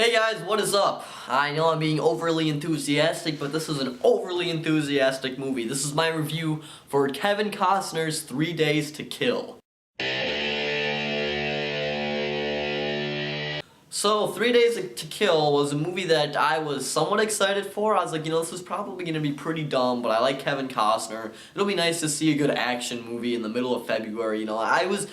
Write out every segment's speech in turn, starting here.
Hey guys, what is up? I know I'm being overly enthusiastic, but this is an overly enthusiastic movie. This is my review for Kevin Costner's 3 Days to Kill. So, 3 Days to Kill was a movie that I was somewhat excited for. I was like, this is probably going to be pretty dumb, but I like Kevin Costner. It'll be nice to see a good action movie in the middle of February. I was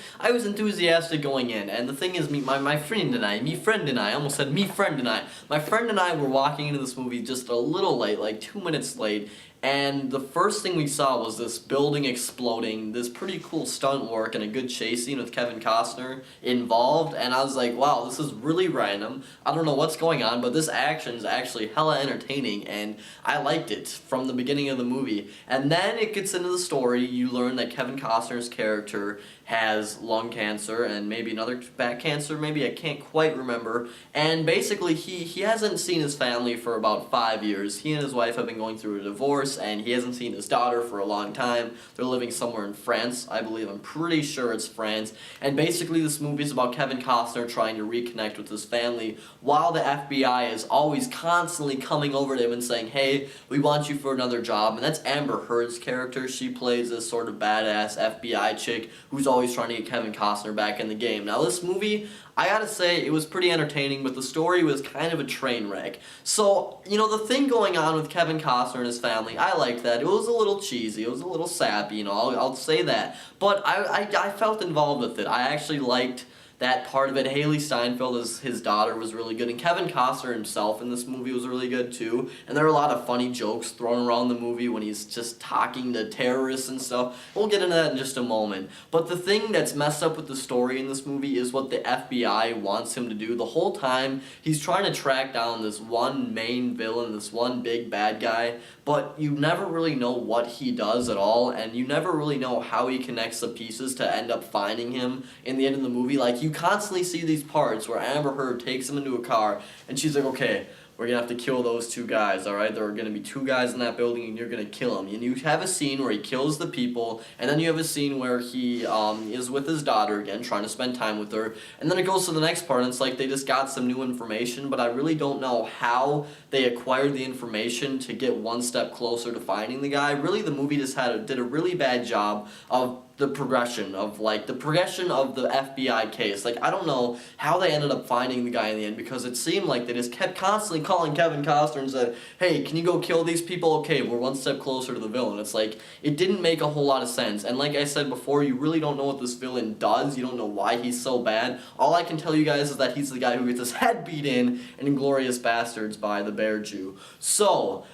enthusiastic going in, and the thing is, my friend and I, I almost said me friend and I. My friend and I were walking into this movie just a little late, like 2 minutes late, and the first thing we saw was this building exploding, this pretty cool stunt work, and a good chase scene with Kevin Costner involved, and I was like, wow, this is really random. I don't know what's going on, but this action is actually hella entertaining, and I liked it from the beginning of the movie. And then it gets into the story. You learn that Kevin Costner's character has lung cancer and maybe another back cancer, maybe, I can't quite remember. And basically, he hasn't seen his family for about 5 years. He and his wife have been going through a divorce, and he hasn't seen his daughter for a long time. They're living somewhere in France, I believe. I'm pretty sure it's France. And basically, this movie is about Kevin Costner trying to reconnect with his family, while the FBI is always constantly coming over to him and saying, hey, we want you for another job. And that's Amber Heard's character. She plays this sort of badass FBI chick who's always trying to get Kevin Costner back in the game. Now, this movie, I gotta say, it was pretty entertaining, but the story was kind of a train wreck. So, the thing going on with Kevin Costner and his family, I liked that. It was a little cheesy, it was a little sappy, I'll say that. But I felt involved with it. I actually liked that part of it. Hailee Steinfeld as his daughter was really good, and Kevin Costner himself in this movie was really good too. And there are a lot of funny jokes thrown around the movie when he's just talking to terrorists and stuff. We'll get into that in just a moment. But the thing that's messed up with the story in this movie is what the FBI wants him to do. The whole time, he's trying to track down this one main villain, this one big bad guy, but you never really know what he does at all, and you never really know how he connects the pieces to end up finding him in the end of the movie. Like, you constantly see these parts where Amber Heard takes him into a car, and she's like, okay, we're going to have to kill those two guys, alright? There are going to be 2 guys in that building, and you're going to kill them. And you have a scene where he kills the people, and then you have a scene where he is with his daughter again, trying to spend time with her. And then it goes to the next part, and it's like they just got some new information, but I really don't know how they acquired the information to get one step closer to finding the guy. Really, the movie just did a really bad job of the progression of the FBI case. Like, I don't know how they ended up finding the guy in the end, because it seemed like they just kept constantly calling Kevin Costner and said, hey, can you go kill these people? Okay, we're one step closer to the villain. It's like, it didn't make a whole lot of sense. And like I said before, you really don't know what this villain does. You don't know why he's so bad. All I can tell you guys is that he's the guy who gets his head beat in Inglourious Basterds by the Bear Jew. So,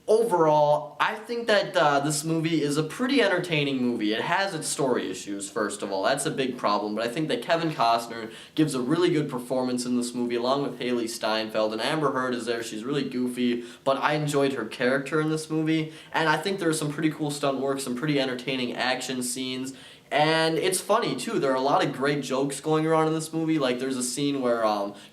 overall, I think that this movie is a pretty entertaining movie. It has its story issues, first of all. That's a big problem, but I think that Kevin Costner gives a really good performance in this movie, along with Hailee Steinfeld, and Amber Heard is there. She's really goofy, but I enjoyed her character in this movie, and I think there's some pretty cool stunt work, some pretty entertaining action scenes. And it's funny, too. There are a lot of great jokes going around in this movie. Like, there's a scene where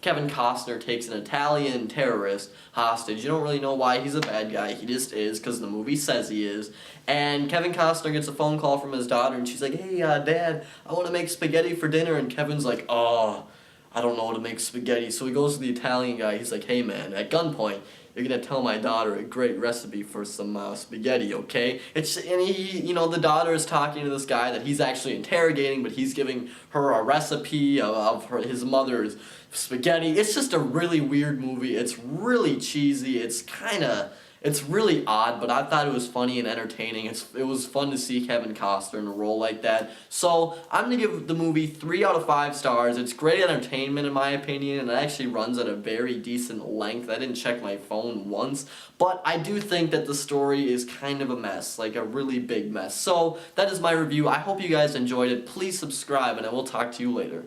Kevin Costner takes an Italian terrorist hostage. You don't really know why he's a bad guy. He just is, because the movie says he is. And Kevin Costner gets a phone call from his daughter, and she's like, hey, Dad, I want to make spaghetti for dinner. And Kevin's like, oh, I don't know how to make spaghetti. So he goes to the Italian guy. He's like, hey, man, at gunpoint, you're going to tell my daughter a great recipe for some spaghetti, okay? And the daughter is talking to this guy that he's actually interrogating, but he's giving her a recipe of his mother's spaghetti. It's just a really weird movie. It's really cheesy. It's really odd, but I thought it was funny and entertaining. It was fun to see Kevin Costner in a role like that. So, I'm going to give the movie 3 out of 5 stars. It's great entertainment, in my opinion, and it actually runs at a very decent length. I didn't check my phone once, but I do think that the story is kind of a mess, like a really big mess. So, that is my review. I hope you guys enjoyed it. Please subscribe, and I will talk to you later.